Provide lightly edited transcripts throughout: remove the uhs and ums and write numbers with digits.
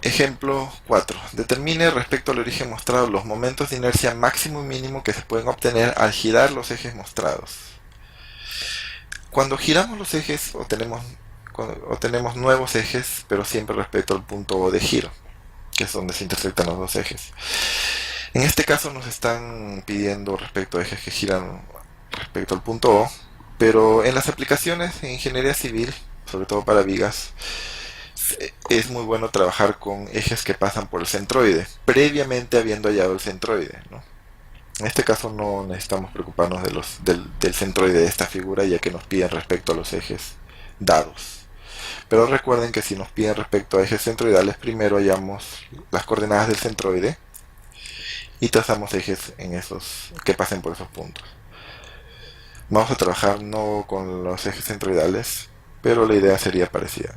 Ejemplo 4. Determine respecto al origen mostrado los momentos de inercia máximo y mínimo que se pueden obtener al girar los ejes mostrados. Cuando giramos los ejes obtenemos nuevos ejes, pero siempre respecto al punto O de giro, que es donde se intersectan los dos ejes. En este caso nos están pidiendo respecto a ejes que giran respecto al punto O, pero en las aplicaciones en ingeniería civil, sobre todo para vigas, es muy bueno trabajar con ejes que pasan por el centroide, previamente habiendo hallado el centroide, ¿no? En este caso no necesitamos preocuparnos del centroide de esta figura, ya que nos piden respecto a los ejes dados. Pero recuerden que si nos piden respecto a ejes centroidales, primero hallamos las coordenadas del centroide y trazamos ejes en esos que pasen por esos puntos. Vamos a trabajar no con los ejes centroidales, pero la idea sería parecida.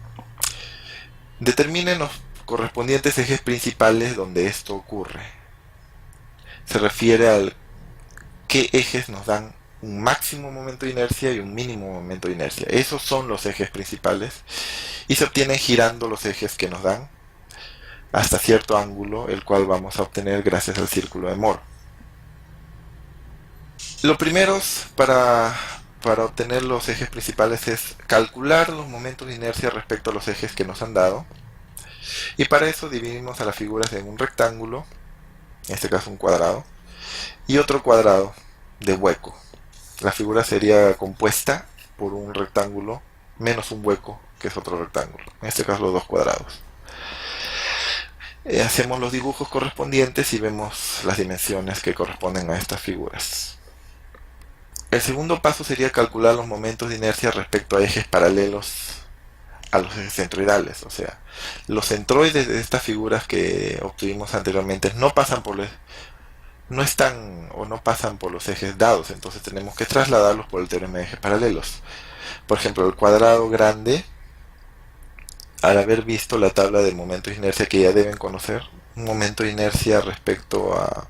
Determinen los correspondientes ejes principales donde esto ocurre. Se refiere a qué ejes nos dan un máximo momento de inercia y un mínimo momento de inercia. Esos son los ejes principales y se obtienen girando los ejes que nos dan hasta cierto ángulo, el cual vamos a obtener gracias al círculo de Moore. Lo primero para obtener los ejes principales es calcular los momentos de inercia respecto a los ejes que nos han dado, y para eso dividimos a las figuras en un rectángulo, en este caso un cuadrado, y otro cuadrado de hueco. La figura sería compuesta por un rectángulo menos un hueco, que es otro rectángulo, en este caso los dos cuadrados. Hacemos los dibujos correspondientes y vemos las dimensiones que corresponden a estas figuras. El segundo paso sería calcular los momentos de inercia respecto a ejes paralelos a los ejes centroidales, o sea, los centroides de estas figuras que obtuvimos anteriormente no pasan por los ejes dados, entonces tenemos que trasladarlos por el teorema de ejes paralelos. Por ejemplo, el cuadrado grande, al haber visto la tabla de momentos de inercia que ya deben conocer, un momento de inercia respecto a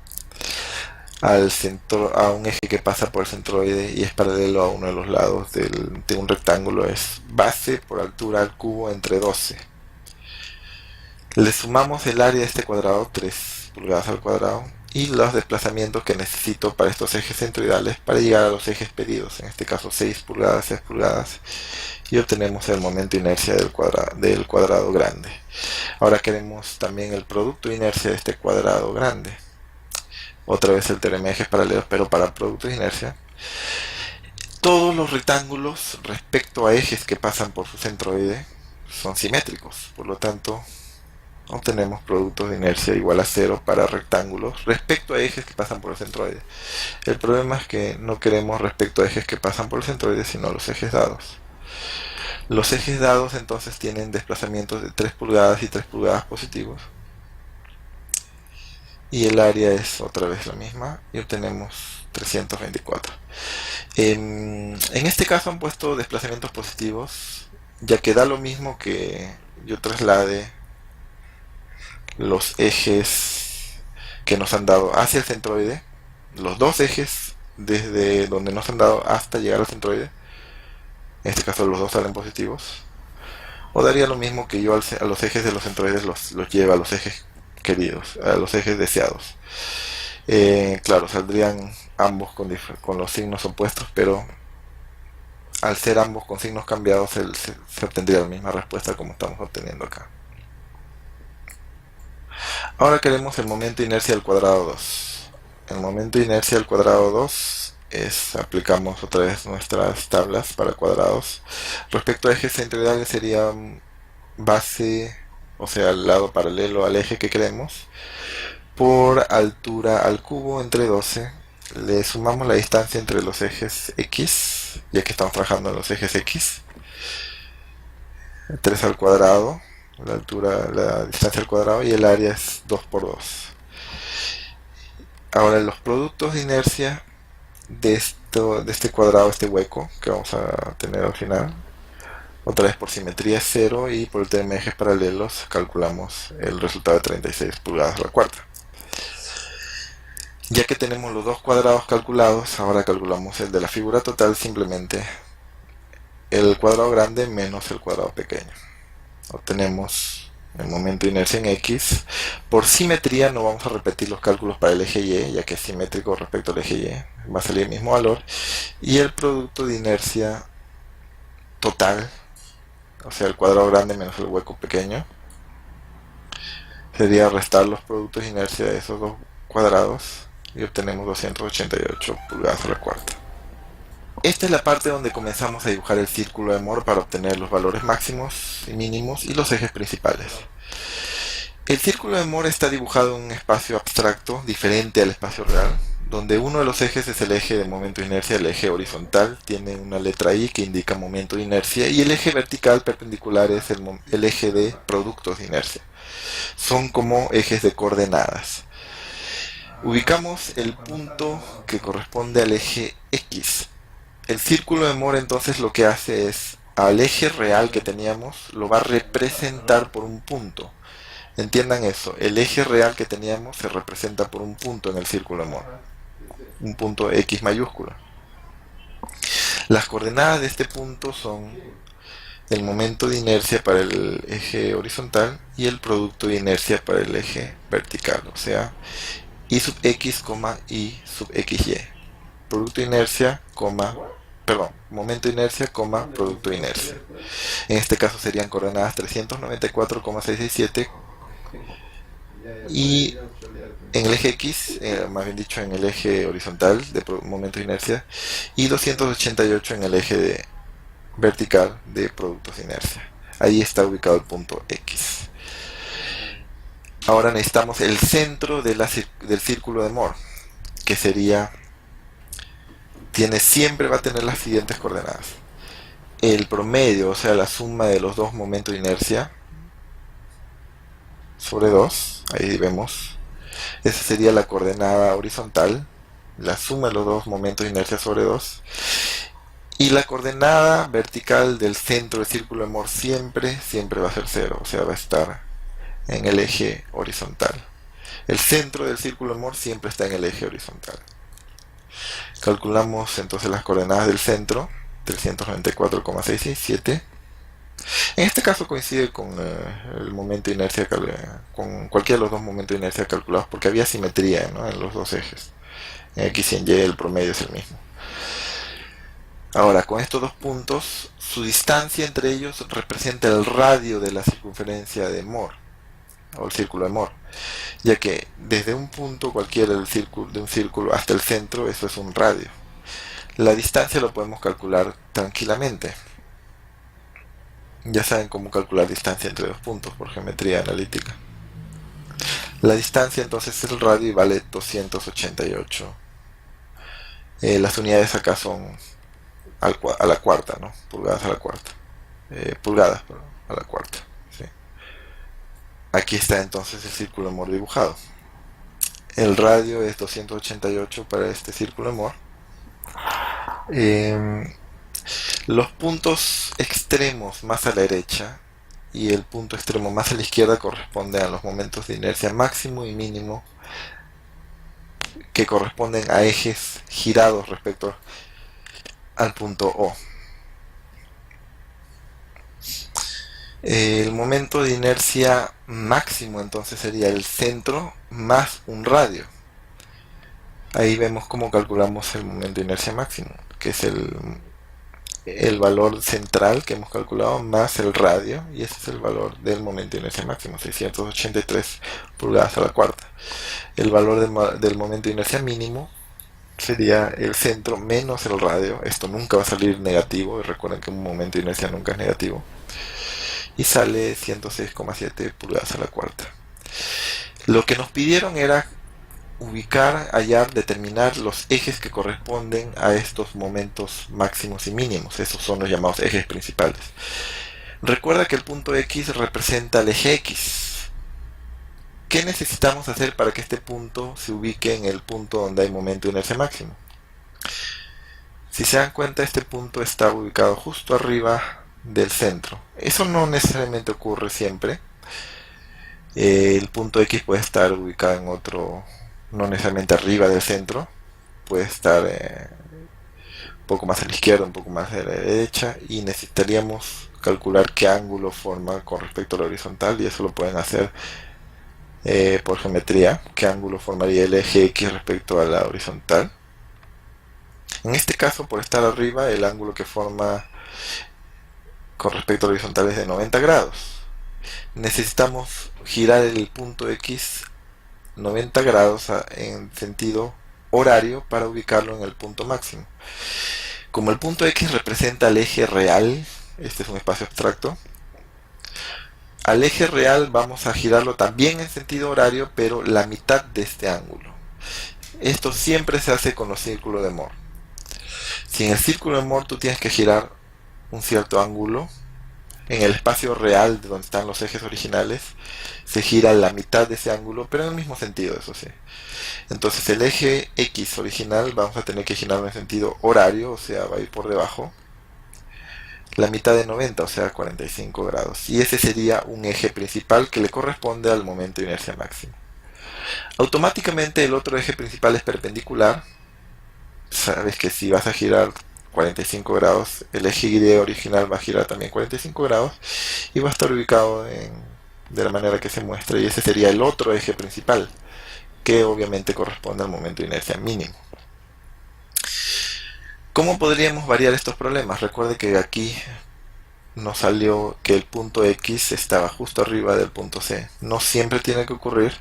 un eje que pasa por el centroide y es paralelo a uno de los lados de un rectángulo es base por altura al cubo entre 12. Le sumamos el área de este cuadrado, 3 pulgadas al cuadrado, y los desplazamientos que necesito para estos ejes centroidales para llegar a los ejes pedidos, en este caso 6 pulgadas, 6 pulgadas, y obtenemos el momento de inercia del cuadrado grande. Ahora queremos también el producto de inercia de este cuadrado grande. Otra vez el teorema de ejes paralelos, pero para productos de inercia. Todos los rectángulos respecto a ejes que pasan por su centroide son simétricos, por lo tanto obtenemos productos de inercia igual a 0 para rectángulos respecto a ejes que pasan por el centroide. El problema es que no queremos respecto a ejes que pasan por el centroide, sino los ejes dados. Los ejes dados entonces tienen desplazamientos de 3 pulgadas y 3 pulgadas positivos. Y el área es otra vez la misma y obtenemos 324. En este caso han puesto desplazamientos positivos, ya que da lo mismo que yo traslade los ejes que nos han dado hacia el centroide, los dos ejes desde donde nos han dado hasta llegar al centroide, en este caso los dos salen positivos, o daría lo mismo que yo a los ejes de los centroides los lleve a los ejes queridos, a los ejes deseados. Claro, saldrían ambos con los signos opuestos, pero al ser ambos con signos cambiados se obtendría la misma respuesta como estamos obteniendo acá. Ahora queremos el momento de inercia al cuadrado 2. El momento de inercia al cuadrado 2 aplicamos otra vez nuestras tablas para cuadrados. Respecto a ejes centroidales sería base, o sea, el lado paralelo al eje que queremos, por altura al cubo entre 12. Le sumamos la distancia entre los ejes X, ya que estamos trabajando en los ejes X, 3 al cuadrado, la distancia al cuadrado, y el área es 2 por 2. Ahora los productos de inercia de este cuadrado, este hueco que vamos a tener al final, Otra vez por simetría es 0 y por el tema de ejes paralelos calculamos el resultado de 36 pulgadas a la cuarta. Ya que tenemos los dos cuadrados calculados, ahora calculamos el de la figura total, simplemente el cuadrado grande menos el cuadrado pequeño. Obtenemos el momento de inercia en X. Por simetría no vamos a repetir los cálculos para el eje Y, ya que es simétrico respecto al eje Y, va a salir el mismo valor. Y el producto de inercia total, o sea el cuadrado grande menos el hueco pequeño, sería restar los productos de inercia de esos dos cuadrados y obtenemos 288 pulgadas a la cuarta. Esta es la parte donde comenzamos a dibujar el círculo de Moore para obtener los valores máximos y mínimos y los ejes principales. El círculo de Moore está dibujado en un espacio abstracto diferente al espacio real, donde uno de los ejes es el eje de momento de inercia, el eje horizontal tiene una letra I que indica momento de inercia y el eje vertical perpendicular es el eje de productos de inercia. Son como ejes de coordenadas. Ubicamos el punto que corresponde al eje X. El círculo de Moore entonces lo que hace es, al eje real que teníamos, lo va a representar por un punto. Entiendan eso, el eje real que teníamos se representa por un punto en el círculo de Moore. Un punto X mayúsculo. Las coordenadas de este punto son el momento de inercia para el eje horizontal y el producto de inercia para el eje vertical, o sea, I sub X, I sub XY. Producto de inercia, momento de inercia, producto de inercia. En este caso serían coordenadas 394,667 y en el eje X, más bien dicho en el eje horizontal de momento de inercia, y 288 en el eje vertical de productos de inercia. Ahí está ubicado el punto X. Ahora necesitamos el centro del círculo de Moore, que sería, siempre va a tener las siguientes coordenadas. El promedio, o sea la suma de los dos momentos de inercia, sobre 2, ahí vemos, esa sería la coordenada horizontal, la suma de los dos momentos de inercia sobre 2, y la coordenada vertical del centro del círculo de Moore siempre va a ser 0, o sea va a estar en el eje horizontal. El centro del círculo de Moore siempre está en el eje horizontal. Calculamos entonces las coordenadas del centro, 394,667. En este caso coincide con el momento de inercia, con cualquiera de los dos momentos de inercia calculados, porque había simetría, ¿no?, en los dos ejes. En X y en Y el promedio es el mismo. Ahora, con estos dos puntos, su distancia entre ellos representa el radio de la circunferencia de Moore, o el círculo de Moore, ya que desde un punto cualquiera de un círculo hasta el centro, eso es un radio. La distancia lo podemos calcular tranquilamente. Ya saben cómo calcular distancia entre dos puntos por geometría analítica. La distancia entonces es el radio y vale 288. Las unidades acá son a la cuarta, ¿no? Pulgadas a la cuarta. Pulgadas, perdón, a la cuarta. ¿Sí? Aquí está entonces el círculo de Moore dibujado. El radio es 288 para este círculo de Moore. Los puntos extremos más a la derecha y el punto extremo más a la izquierda corresponden a los momentos de inercia máximo y mínimo, que corresponden a ejes girados respecto al punto O. El momento de inercia máximo entonces sería el centro más un radio. Ahí vemos cómo calculamos el momento de inercia máximo, que es el valor central que hemos calculado más el radio, y ese es el valor del momento de inercia máximo, 683 pulgadas a la cuarta. El valor del momento de inercia mínimo sería el centro menos el radio. Esto nunca va a salir negativo, y recuerden que un momento de inercia nunca es negativo, y sale 106,7 pulgadas a la cuarta. Lo que nos pidieron era ubicar, hallar, determinar los ejes que corresponden a estos momentos máximos y mínimos. Esos son los llamados ejes principales. Recuerda que el punto X representa el eje X. ¿Qué necesitamos hacer para que este punto se ubique en el punto donde hay momento de inercia máximo? Si se dan cuenta, este punto está ubicado justo arriba del centro. Eso no necesariamente ocurre siempre. El punto X puede estar ubicado en otro, no necesariamente arriba del centro, puede estar un poco más a la izquierda, un poco más a la derecha, y necesitaríamos calcular qué ángulo forma con respecto a la horizontal, y eso lo pueden hacer por geometría, qué ángulo formaría el eje X respecto a la horizontal. En este caso, por estar arriba, el ángulo que forma con respecto a la horizontal es de 90 grados. Necesitamos girar el punto X 90 grados en sentido horario para ubicarlo en el punto máximo. Como el punto X representa el eje real, este es un espacio abstracto, al eje real vamos a girarlo también en sentido horario, pero la mitad de este ángulo. Esto siempre se hace con los círculos de Moore. Si en el círculo de Moore tú tienes que girar un cierto ángulo, en el espacio real de donde están los ejes originales se gira la mitad de ese ángulo, pero en el mismo sentido, eso sí. Entonces el eje X original vamos a tener que girarlo en sentido horario, o sea, va a ir por debajo, la mitad de 90, o sea, 45 grados. Y ese sería un eje principal que le corresponde al momento de inercia máximo. Automáticamente el otro eje principal es perpendicular. Sabes que si vas a girar 45 grados, el eje Y original va a girar también 45 grados y va a estar ubicado de la manera que se muestra, y ese sería el otro eje principal, que obviamente corresponde al momento de inercia mínimo. ¿Cómo podríamos variar estos problemas? Recuerde que aquí nos salió que el punto X estaba justo arriba del punto C. No siempre tiene que ocurrir.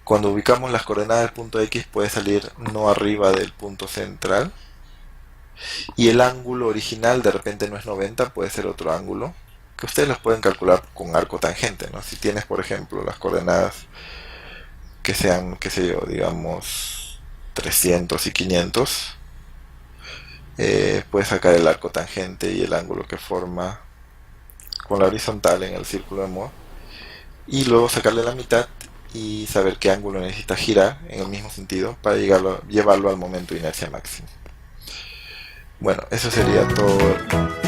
Cuando ubicamos las coordenadas del punto X puede salir no arriba del punto central, y el ángulo original de repente no es 90, puede ser otro ángulo, que ustedes los pueden calcular con arco tangente, ¿no? Si tienes, por ejemplo, las coordenadas que sean, qué sé yo, digamos 300 y 500, puedes sacar el arco tangente y el ángulo que forma con la horizontal en el círculo de Moore, y luego sacarle la mitad y saber qué ángulo necesita girar en el mismo sentido para llevarlo al momento de inercia máximo. Bueno, eso sería todo.